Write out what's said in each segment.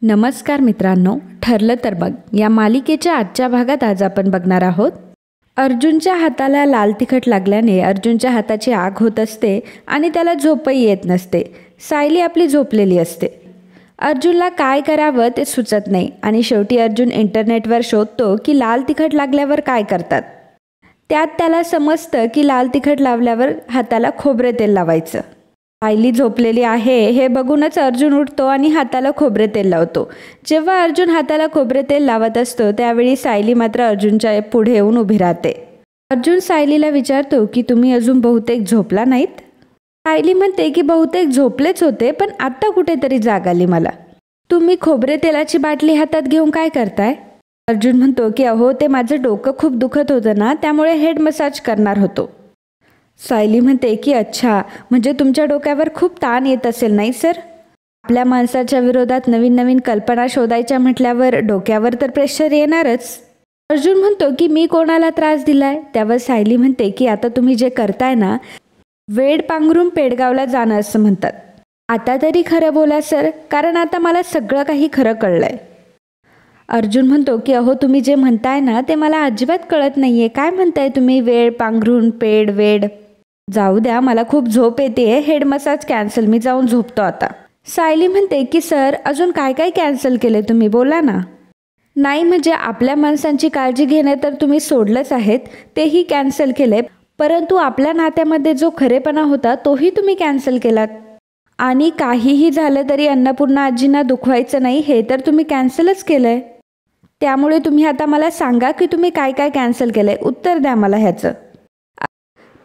नमस्कार मित्रांनो, ठरलं तर बघ या मालिकेच्या आजच्या भागात आज आपण बघणार आहोत. अर्जुनच्या हाताला लाल तिखट लागल्याने अर्जुनच्या हाताची आग होत असते आणि त्याला झोपही येत नसते. सायली आपली झोपलेली असते. अर्जुनला काय करावं ते सुचत नाही आणि शेवटी अर्जुन इंटरनेटवर शोधतो की लाल तिखट लागल्यावर काय करतात. त्यात त्याला समजतं की लाल तिखट लावल्यावर हाताला खोबरे तेल लावायचं. सायली झोपलेली आहे हे बघूनच अर्जुन उठतो आणि हाताला खोबरे तेल लावतो. जेव्हा अर्जुन हाताला खोबरे तेल लावत असतो त्यावेळी सायली मात्र अर्जुनच्या पुढे येऊन उभी राहते. अर्जुन सायलीला विचारतो की तुम्ही अजून बहुतेक झोपला नाहीत. सायली म्हणते की बहुतेक झोपलेच होते, पण आत्ता कुठेतरी जाग आली मला. तुम्ही खोबरे तेलाची बाटली हातात घेऊन काय करताय? अर्जुन म्हणतो की अहो ते माझं डोकं खूप दुखत होतं ना, त्यामुळे हेड मसाज करणार होतो. सायली म्हणते की अच्छा, म्हणजे तुमच्या डोक्यावर खूप ताण येत असेल नाही सर? आपल्या माणसाच्या विरोधात नवीन नवीन कल्पना शोधायच्या म्हटल्यावर डोक्यावर तर प्रेशर येणारच. अर्जुन म्हणतो की मी कोणाला त्रास दिलाय? त्यावर सायली म्हणते की आता तुम्ही जे करताय ना, वेड पांघरून पेडगावला जाणं असं म्हणतात. आता तरी खरं बोला सर, कारण आता मला सगळं काही खरं कळलंय. अर्जुन म्हणतो की अहो तुम्ही जे म्हणताय ना ते मला अजिबात कळत नाहीये. काय म्हणताय तुम्ही? वेड पांघरून पेड वेड? जाऊ द्या, मला खूप झोप येते. हेड मसाज कॅन्सल, मी जाऊन झोपतो आता. सायली म्हणते की सर अजून काय काय कॅन्सल केले तुम्ही, बोला ना. नाही म्हणजे आपल्या माणसांची काळजी घेणं तर तुम्ही सोडलंच आहेत, तेही कॅन्सल केले, परंतु आपल्या नात्यामध्ये जो खरेपणा होता तोही तुम्ही कॅन्सल केलात. आणि काहीही झालं तरी अन्नपूर्णा आजींना दुखवायचं नाही हे तर तुम्ही कॅन्सलच केलंय. त्यामुळे तुम्ही आता मला सांगा की तुम्ही काय काय कॅन्सल केलंय, उत्तर द्या मला ह्याचं.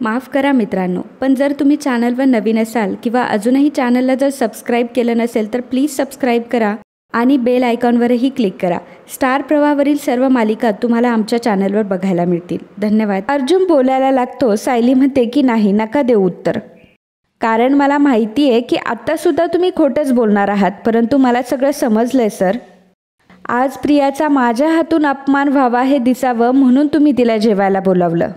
माफ करा मित्रांनो, पण जर तुम्ही चॅनलवर नवीन असाल किंवा अजूनही चॅनलला जर सबस्क्राईब केलं नसेल तर प्लीज सबस्क्राईब करा आणि बेल आयकॉनवरही क्लिक करा. स्टार प्रवाहावरील सर्व मालिका तुम्हाला आमच्या चॅनलवर बघायला मिळतील. धन्यवाद. अर्जुन बोलायला लागतो. सायली म्हणते की नाही, नका देऊ उत्तर, कारण मला माहिती आहे की आत्तासुद्धा तुम्ही खोटंच बोलणार आहात, परंतु मला सगळं समजलंय सर. आज प्रियाचा माझ्या हातून अपमान व्हावा हे दिसावं म्हणून तुम्ही तिला जेवायला बोलावलं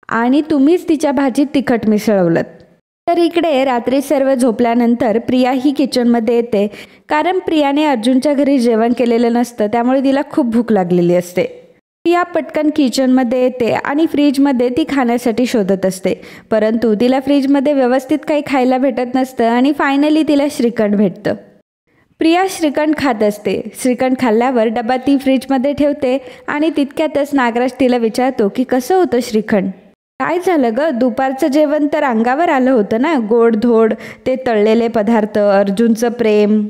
आणि तुम्हीच तिच्या भाजीत तिखट मिसळवलं. तर इकडे रात्री सर्व झोपल्यानंतर प्रिया ही किचनमध्ये येते, कारण प्रियाने अर्जुनच्या घरी जेवण केलेलं नसतं, त्यामुळे तिला खूप भूक लागलेली असते. प्रिया पटकन किचनमध्ये येते आणि फ्रीजमध्ये ती खाण्यासाठी शोधत असते, परंतु तिला फ्रीजमध्ये व्यवस्थित काही खायला भेटत नसतं आणि फायनली तिला श्रीखंड भेटतं. प्रिया श्रीखंड खात असते. श्रीखंड खाल्ल्यावर डबा ती फ्रीजमध्ये ठेवते आणि तितक्यातच नागराज तिला विचारतो की कसं होतं श्रीखंड? काय झालं ग, दुपारचं जेवण तर अंगावर आलं होतं ना, गोडधोड, ते तळलेले पदार्थ, अर्जुनचं प्रेम,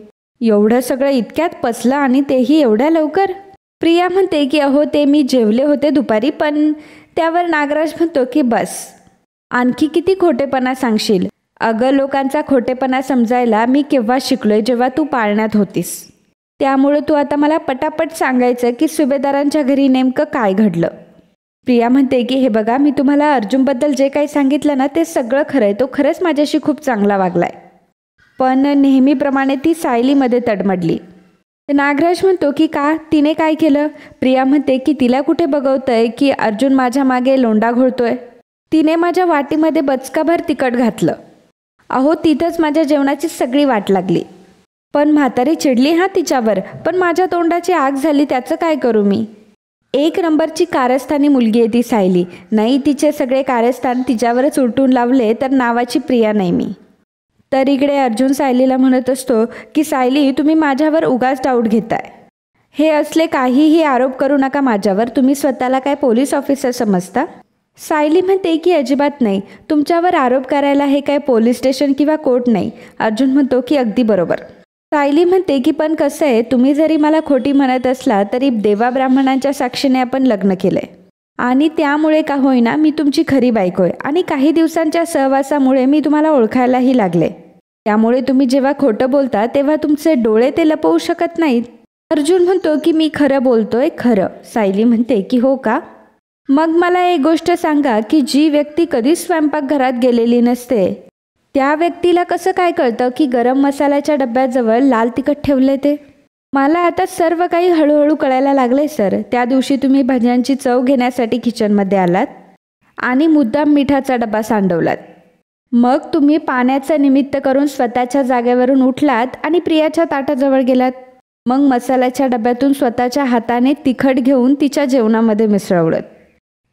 एवढं सगळं इतक्यात पचलं आणि तेही एवढ्या लवकर? प्रिया म्हणते की अहो ते मी जेवले होते दुपारी, पण त्यावर नागराज म्हणतो की बस, आणखी किती खोटेपणा सांगशील? अगं लोकांचा खोटेपणा समजायला मी केव्हा शिकलोय, जेव्हा तू पाळण्यात होतीस. त्यामुळे तू आता मला पटापट सांगायचं की सुभेदारांच्या घरी नेमकं काय घडलं. प्रिया म्हणते की हे बघा, मी तुम्हाला अर्जुनबद्दल जे काही सांगितलं ना ते सगळं खरं आहे, तो खरंच माझ्याशी खूप चांगला वागलाय, पण नेहमीप्रमाणे ती सायलीमध्ये तडमडली. नागराज म्हणतो की का, तिने काय केलं? प्रिया म्हणते की तिला कुठे बघवतंय की अर्जुन माझ्या मागे लोंडा घोळतोय. तिने माझ्या वाटीमध्ये बचकाभर तिखट घातलं. अहो तिथंच माझ्या जेवणाची सगळी वाट लागली. पण म्हातारी चिडली हा तिच्यावर, पण माझ्या तोंडाची आग झाली, त्याचं काय करू मी? एक नंबरची कारस्थानी मुलगी आहे ती सायली. नाही तिचे सगळे कारस्थान तिच्यावरच उलटून लावले तर नावाची प्रिया नाही मी. तर इकडे अर्जुन सायलीला म्हणत असतो की सायली तुम्ही माझ्यावर उगाच डाऊट घेताय. हे असले काहीही आरोप करू नका माझ्यावर, तुम्ही स्वतःला काय पोलीस ऑफिसर समजता? सायली म्हणते की अजिबात नाही, तुमच्यावर आरोप करायला हे काय पोलीस स्टेशन किंवा कोर्ट नाही. अर्जुन म्हणतो की अगदी बरोबर. सायली म्हणते की पण कसं आहे, तुम्ही जरी मला खोटी म्हणत असला तरी देवा ब्राह्मणांच्या साक्षीने आपण लग्न केलंय आणि त्यामुळे का होईना मी तुमची खरी बायको आहे आणि काही दिवसांच्या सहवासामुळे मी तुम्हाला ओळखायलाही लागले. त्यामुळे तुम्ही जेव्हा खोटं बोलता तेव्हा तुमचे डोळे ते लपवू शकत नाहीत. अर्जुन म्हणतो की मी खरं बोलतोय, खरं. सायली म्हणते की हो का? मग मला एक गोष्ट सांगा की जी व्यक्ती कधीच स्वयंपाकघरात गेलेली नसते त्या व्यक्तीला कसं काय कळतं की गरम मसाल्याच्या डब्याजवळ लाल तिखट ठेवले ते? मला आता सर्व काही हळूहळू कळायला लागले सर. त्या दिवशी तुम्ही भाज्यांची चव घेण्यासाठी किचनमध्ये आलात आणि मुद्दाम मिठाचा डबा सांडवलात. मग तुम्ही पाण्याचं निमित्त करून स्वतःच्या जागेवरून उठलात आणि प्रियाच्या ताटाजवळ गेलात. मग मसाल्याच्या डब्यातून स्वतःच्या हाताने तिखट घेऊन तिच्या जेवणामध्ये मिसळवलं.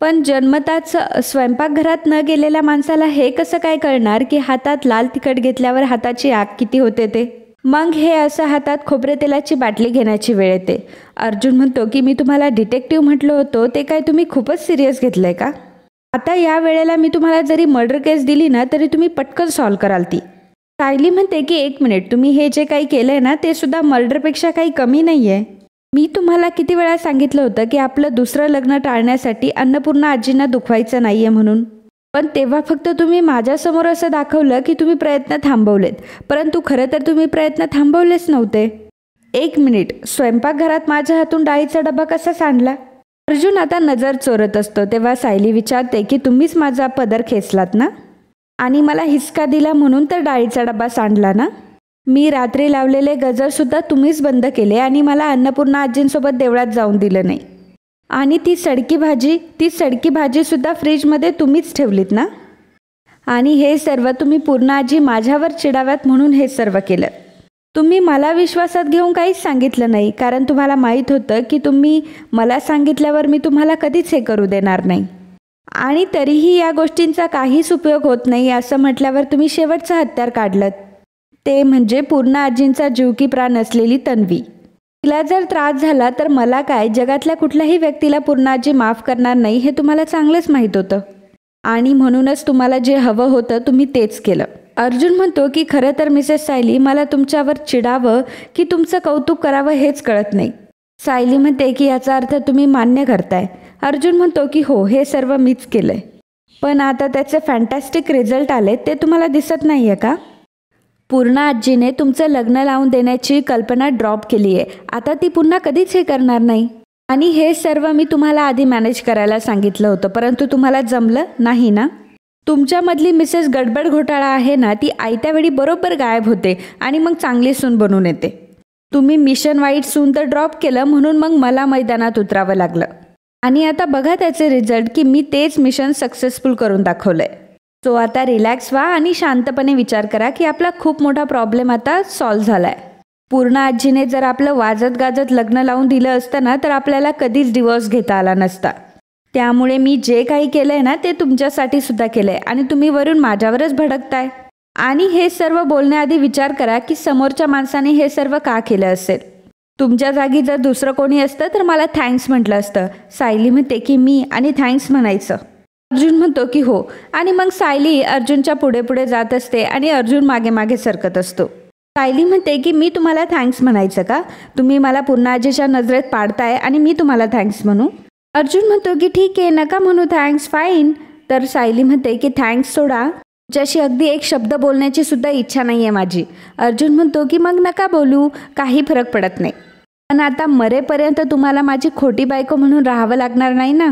पण जन्मताच स्वयंपाकघरात न गेलेल्या माणसाला हे कसं काय कळणार की हातात लाल तिखट घेतल्यावर हाताची आग किती होते ते. मग हे असं हातात खोबरे तेलाची बाटली घेण्याची वेळ येते. अर्जुन म्हणतो की मी तुम्हाला डिटेक्टिव्ह म्हटलं होतं, ते काय तुम्ही खूपच सिरियस घेतलंय का? आता या वेळेला मी तुम्हाला जरी मर्डर केस दिली ना तरी तुम्ही पटकन सॉल्व्ह कराल ती. सायली म्हणते की 1 मिनिट, तुम्ही हे जे काही केलंय ना ते सुद्धा मर्डरपेक्षा काही कमी नाही आहे. मी तुम्हाला किती वेळा सांगितलं होतं की आपलं दुसरं लग्न टाळण्यासाठी अन्नपूर्णा आजींना दुखवायचं नाही आहे म्हणून. पण तेव्हा फक्त तुम्ही माझ्यासमोर असं दाखवलं की तुम्ही प्रयत्न थांबवलेत, परंतु खरं तर तुम्ही प्रयत्न थांबवलेच नव्हते. 1 मिनिट, स्वयंपाकघरात माझ्या हातून डाळीचा डबा कसा सांडला? अर्जुन आता नजर चोरत असतो तेव्हा सायली विचारते की तुम्हीच माझा पदर खेचलात ना, आणि मला हिसका दिला म्हणून तर डाळीचा डबा सांडला ना. मी रात्री लावलेले गजरसुद्धा तुम्हीच बंद केले आणि मला अन्नपूर्णा आजींसोबत देवळात जाऊन दिलं नाही. आणि ती सडकी भाजीसुद्धा फ्रीजमध्ये तुम्हीच ठेवलीत ना. आणि हे सर्व तुम्ही पूर्णा आजी माझ्यावर चिडाव्यात म्हणून हे सर्व केलं. तुम्ही मला विश्वासात घेऊन काहीच सांगितलं नाही, कारण तुम्हाला माहीत होतं की तुम्ही मला सांगितल्यावर मी तुम्हाला कधीच हे करू देणार नाही. आणि तरीही या गोष्टींचा काहीच उपयोग होत नाही असं म्हटल्यावर तुम्ही शेवटचं हत्यार काढलं, ते म्हणजे पूर्णा आजींचा जीव की प्राण असलेली तन्वी. तिला जर त्रास झाला तर मला काय, जगातल्या कुठल्याही व्यक्तीला पूर्णा आजी माफ करणार नाही हे तुम्हाला चांगलंच माहीत होतं. आणि म्हणूनच तुम्हाला जे हवं होतं तुम्ही तेच केलं. अर्जुन म्हणतो की खरं तर मिसेस सायली, मला तुमच्यावर चिडावं की तुमचं कौतुक करावं हेच कळत नाही. सायली म्हणते की याचा अर्थ तुम्ही मान्य करताय. अर्जुन म्हणतो की हो, हे सर्व मीच केलंय. पण आता त्याचे फॅन्टॅस्टिक रिझल्ट आले, ते तुम्हाला दिसत नाही आहे का? पूर्णा आजीने तुमचं लग्न लावून देण्याची कल्पना ड्रॉप केली आहे. आता ती पुन्हा कधीच हे करणार नाही. आणि हे सर्व मी तुम्हाला आधी मॅनेज करायला सांगितलं होतं, परंतु तुम्हाला जमलं नाही ना. तुमच्यामधली मिसेस गडबड घोटाळा आहे ना, ती आयत्या वेळी बरोबर गायब होते आणि मग चांगली सून बनून येते. तुम्ही मिशन वाईट सून तर ड्रॉप केलं म्हणून मग मला मैदानात उतरावं लागलं. आणि आता बघा त्याचे रिझल्ट की मी तेच मिशन सक्सेसफुल करून दाखवलंय. सो आता रिलॅक्स व्हा आणि शांतपणे विचार करा की आपला खूप मोठा प्रॉब्लेम आता सॉल्व्ह झालाय. पूर्णा आजीने जर आपलं वाजत गाजत लग्न लावून दिलं असतं ना तर आपल्याला कधीच डिवोर्स घेता आला नसता. त्यामुळे मी जे काही केलंय ना ते तुमच्यासाठी सुद्धा केलंय आणि तुम्ही वरून माझ्यावरच भडकताय. आणि हे सर्व बोलण्याआधी विचार करा की समोरच्या माणसाने हे सर्व का केलं असेल. तुमच्या जागी जर दुसरं कोणी असतं तर मला थँक्स म्हटलं असतं. सायली म्हणते की मी आणि थँक्स म्हणायचं. अर्जुन म्हणतो की हो. आणि मग सायली अर्जुनच्या पुढे पुढे जात असते आणि अर्जुन मागे मागे सरकत असतो. सायली म्हणते की मी तुम्हाला थँक्स म्हणायचं का? तुम्ही मला पूर्णा आजीच्या नजरेत पाडताय आणि मी तुम्हाला थँक्स म्हणू? अर्जुन म्हणतो की ठीक आहे, नका म्हणू थँक्स, फाईन. तर सायली म्हणते की थँक्स सोडा, तुमच्याशी अगदी एक शब्द बोलण्याची सुद्धा इच्छा नाही आहे माझी. अर्जुन म्हणतो की मग नका बोलू, काही फरक पडत नाही. पण आता मरेपर्यंत तुम्हाला माझी खोटी बायको म्हणून राहावं लागणार नाही ना.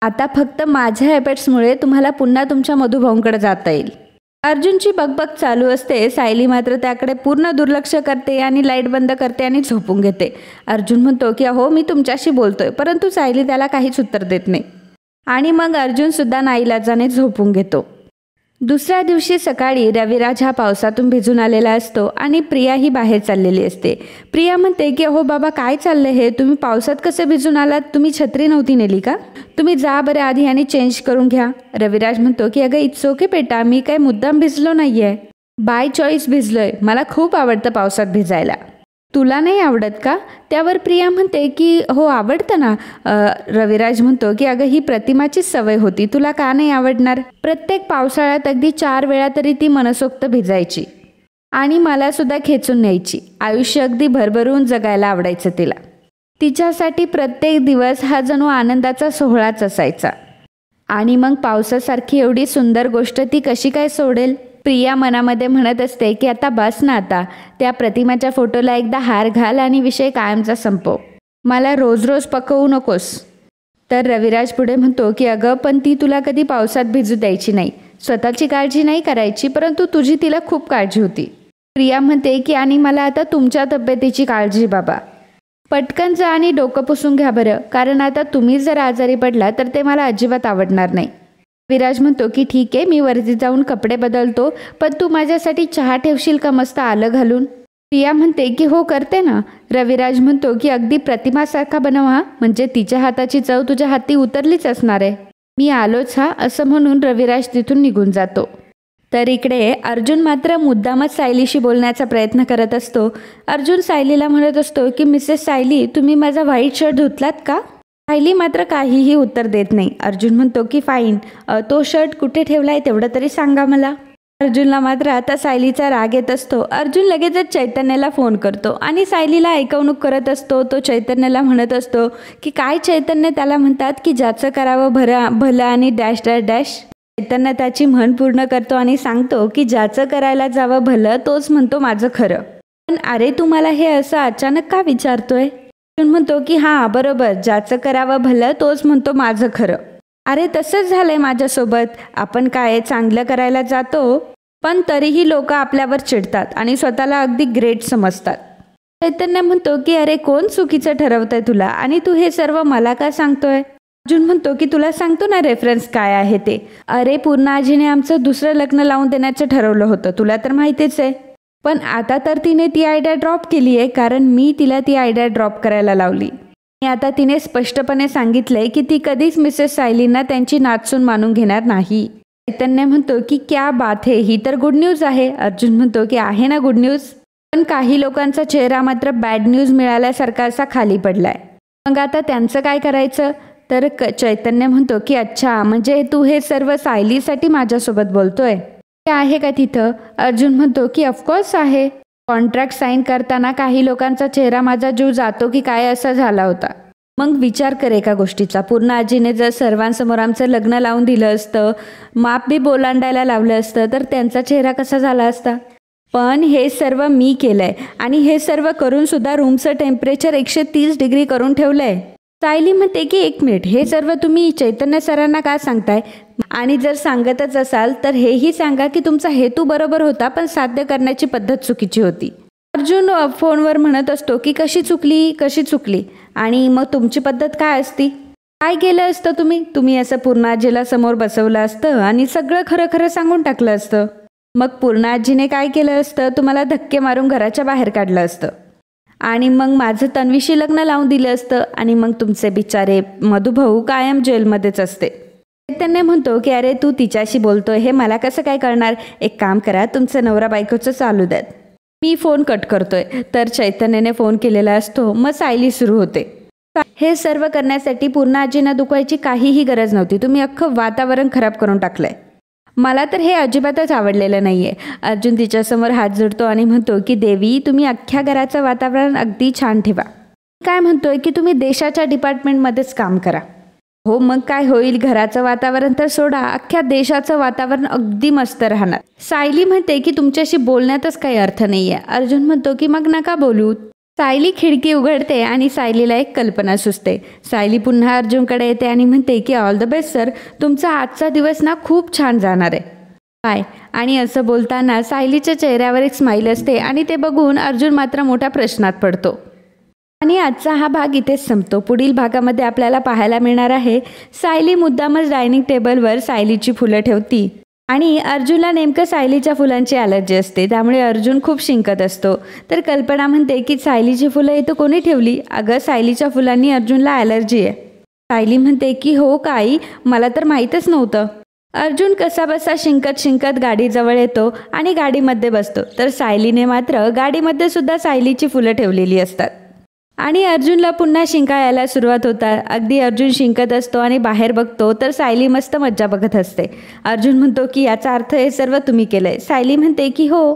आता फक्त माझ्या एफर्ट्समुळे तुम्हाला पुन्हा तुमच्या मधुभाऊंकडे जाता येईल. अर्जुनची बकबक चालू असते. सायली मात्र त्याकडे पूर्ण दुर्लक्ष करते आणि लाईट बंद करते आणि झोपून घेते. अर्जुन म्हणतो की अहो मी तुमच्याशी बोलतोय, परंतु सायली त्याला काहीच उत्तर देत नाही. आणि मग अर्जुनसुद्धा नाईलाजाने झोपून घेतो. दुसऱ्या दिवशी सकाळी रविराज हा पावसातून भिजून आलेला असतो आणि प्रिया ही बाहेर चाललेली असते. प्रिया म्हणते की अहो बाबा काय चाललं हे, तुम्ही पावसात कसे भिजून आलात, तुम्ही छत्री नव्हती नेली का? तुम्ही जा बरं आधी आणि चेंज करून घ्या. रविराज म्हणतो की अगं इट्स ओके बेटा, मी काय मुद्दाम भिजलो नाही आहे, बाय चॉईस भिजलोय. मला खूप आवडतं पावसात भिजायला. तुला नाही आवडत का? त्यावर प्रिया म्हणते की हो आवडतं ना. रविराज म्हणतो की अगं ही प्रतिमाचीच सवय होती, तुला का नाही आवडणार? प्रत्येक पावसाळ्यात अगदी 4 वेळा तरी ती मनसोक्त भिजायची आणि मला सुद्धा खेचून न्यायची. आयुष्य अगदी भरभरून जगायला आवडायचं तिला. तिच्यासाठी प्रत्येक दिवस हा जणू आनंदाचा सोहळाच असायचा. आणि मग पावसासारखी एवढी सुंदर गोष्ट ती कशी काय सोडेल? प्रिया मनामध्ये म्हणत असते की आता बस ना, आता त्या प्रतिमाच्या फोटोला एकदा हार घाल आणि विषय कायमचा संपव, मला रोज रोज पकवू नकोस. तर रविराज पुढे म्हणतो की अगं पण ती तुला कधी पावसात भिजू द्यायची नाही, स्वतःची काळजी नाही करायची, परंतु तुझी तिला खूप काळजी होती. प्रिया म्हणते की आणि मला आता तुमच्या तब्येतीची काळजी बाबा. पटकन जा आणि डोकं पुसून घ्या बरं, कारण आता तुम्ही जर आजारी पडला तर ते मला अजिबात आवडणार नाही. विराज म्हणतो की ठीक आहे, मी वरती जाऊन कपडे बदलतो, पण तू माझ्यासाठी चहा ठेवशील का मस्त आलं घालून? प्रिया म्हणते की हो करते ना. रविराज म्हणतो की अगदी प्रतिमासारखा बनव हा, म्हणजे तिच्या हाताची चव तुझ्या हाती उतरलीच असणार आहे. मी आलोच हा, असं म्हणून रविराज तिथून निघून जातो. तर इकडे अर्जुन मात्र मुद्दामच सायलीशी बोलण्याचा प्रयत्न करत असतो. अर्जुन सायलीला म्हणत असतो की मिसेस सायली, तुम्ही माझा व्हाईट शर्ट धुतलात का? सायली मात्र काहीही उत्तर देत नाही. अर्जुन म्हणतो की फाईन, तो शर्ट कुठे ठेवलाय तेवढं तरी सांगा मला. अर्जुनला मात्र आता सायलीचा राग येत असतो. अर्जुन लगेचच चैतन्याला फोन करतो आणि सायलीला ऐकवणूक करत असतो. तो चैतन्याला म्हणत असतो की काय चैतन्य, त्याला म्हणतात की ज्याचं करावं भलं आणि डॅश डॅश डॅश. चैतन्य त्याची म्हण पूर्ण करतो आणि सांगतो की ज्याचं करायला जावं भलं तोच म्हणतो माझं खरं. पण अरे तू मला हे असं अचानक का विचारतोय? अर्जुन म्हणतो की हां बरोबर, ज्याचं करावं भलं तोच म्हणतो माझं खरं. अरे तसंच झालंय माझ्यासोबत. आपण काय चांगलं करायला जातो पण तरीही लोक आपल्यावर चिडतात आणि स्वतःला अगदी ग्रेट समजतात. चैतन्य म्हणतो की अरे कोण चुकीचं ठरवतंय तुला आणि तू हे सर्व मला का सांगतोय? अर्जुन म्हणतो की तुला सांगतो ना रेफरन्स काय आहे ते. अरे पूर्णा आजीने आमचं दुसरं लग्न लावून देण्याचं ठरवलं होतं, तुला तर माहितीच आहे. पण आता तर तिने ती आयडिया ड्रॉप केली आहे, कारण मी तिला ती आयडिया ड्रॉप करायला लावली. आणि आता तिने स्पष्टपणे सांगितलंय की ती कधीच मिसेस सायलींना त्यांची नाचसून मानून घेणार नाही. चैतन्य म्हणतो की क्या बात है, ही तर गुड न्यूज आहे. अर्जुन म्हणतो की आहे ना गुड न्यूज, पण काही लोकांचा चेहरा मात्र बॅड न्यूज मिळाल्यासारखा असा खाली पडलाय. मग आता त्यांचं काय करायचं? तर चैतन्य म्हणतो की अच्छा, म्हणजे तू हे सर्व सायलीसाठी माझ्यासोबत बोलतोय. ते आहे का तिथं? अर्जुन म्हणतो की ऑफकोर्स आहे. कॉन्ट्रॅक्ट साईन करताना काही लोकांचा चेहरा माझा जीव जातो की काय असा झाला होता. मग विचार कर एका गोष्टीचा, पूर्णा आजीने जर सर्वांसमोर आमचं लग्न लावून दिलं असतं, माप बी बोलांडायला लावलं असतं, तर त्यांचा चेहरा कसा झाला असता. पण हे सर्व मी केलंय आणि हे सर्व करून सुद्धा रूमचं टेम्परेचर 130 डिग्री करून ठेवलंय. सायली म्हणते की एक मिनिट, हे सर्व तुम्ही चैतन्य सरांना का सांगताय? आणि जर सांगतच असाल तर हेही सांगा की तुमचा हेतू बरोबर होता पण साध्य करण्याची पद्धत चुकीची होती. अर्जुन फोनवर म्हणत असतो की कशी चुकली आणि मग तुमची पद्धत काय असती? काय केलं असतं तुम्ही असं पूर्णा आजीला समोर बसवलं असतं आणि सगळं खरं खरं सांगून टाकलं असतं. मग पूर्णा आजीने काय केलं असतं? तुम्हाला धक्के मारून घराच्या बाहेर काढलं असतं आणि मग माझं तन्वीशी लग्न लावून दिलं असतं आणि मग तुमचे बिचारे मधुभाऊ कायम जेलमध्येच असते. चैतन्य म्हणतो की अरे तू तिच्याशी बोलतोय हे मला कसं काय कळणार? एक काम करा, तुमचं नवरा बायकोचं चालू द्यात, मी फोन कट करतोय. तर चैतन्याने फोन केलेला असतो. मग सायली सुरू होते. हे सर्व करण्यासाठी पूर्णा आजींना दुखवायची काहीही गरज नव्हती. तुम्ही अख्खं वातावरण खराब करून टाकलंय. मला तर हे अजिबातच आवडलेलं नाहीये. अर्जुन तिच्यासमोर हात जोडतो आणि म्हणतो की देवी, तुम्ही अख्ख्या घराचं वातावरण अगदी छान ठेवा. काय म्हणतोय की तुम्ही देशाच्या डिपार्टमेंटमध्येच काम करा. हो मग काय होईल, घराचं वातावरण तर सोडा, अख्ख्या देशाचं वातावरण अगदी मस्त राहणार. सायली म्हणते की तुमच्याशी बोलण्यातच काही अर्थ नाहीये. अर्जुन म्हणतो की मग नका बोलू. सायली खिडकी उघडते आणि सायलीला एक कल्पना सुचते. सायली पुन्हा अर्जुनकडे येते आणि म्हणते की ऑल द बेस्ट सर, तुमचा आजचा दिवस ना खूप छान जाणार आहे, बाय. आणि असं बोलताना सायलीच्या चेहऱ्यावर एक स्माईल असते आणि ते बघून अर्जुन मात्र मोठ्या प्रश्नात पडतो. आणि आजचा हा भाग इथेच संपतो. पुढील भागामध्ये आपल्याला पाहायला मिळणार आहे सायली मुद्दामच डायनिंग टेबलवर सायलीची फुलं ठेवती आणि अर्जुनला नेमकं सायलीच्या फुलांची ॲलर्जी असते, त्यामुळे अर्जुन खूप शिंकत असतो. तर कल्पना म्हणते की सायलीची फुलं इथं कोणी ठेवली? अगं सायलीच्या फुलांनी अर्जुनला ॲलर्जी आहे. सायली म्हणते की हो का आई, मला तर माहीतच नव्हतं. अर्जुन कसाबसा शिंकत गाडीजवळ येतो आणि गाडीमध्ये बसतो. तर सायलीने मात्र गाडीमध्ये सुद्धा सायलीची फुलं ठेवलेली असतात आणि अर्जुनला पुन्हा शिंका यायला सुरुवात होतात. अगदी अर्जुन शिंकत असतो आणि बाहेर बघतो तर सायली मस्त मज्जा बघत असते. अर्जुन म्हणतो की याचा अर्थ हे सर्व तुम्ही केलंय. सायली म्हणते की हो.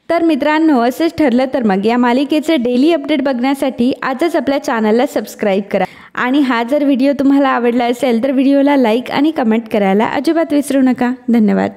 तर मित्रांनो, असेच ठरलं तर मग या मालिकेचे डेली अपडेट बघण्यासाठी आजच आपल्या चॅनलला सबस्क्राईब करा आणि हा जर व्हिडिओ तुम्हाला आवडला असेल तर व्हिडिओला लाईक आणि कमेंट करायला अजिबात विसरू नका. धन्यवाद.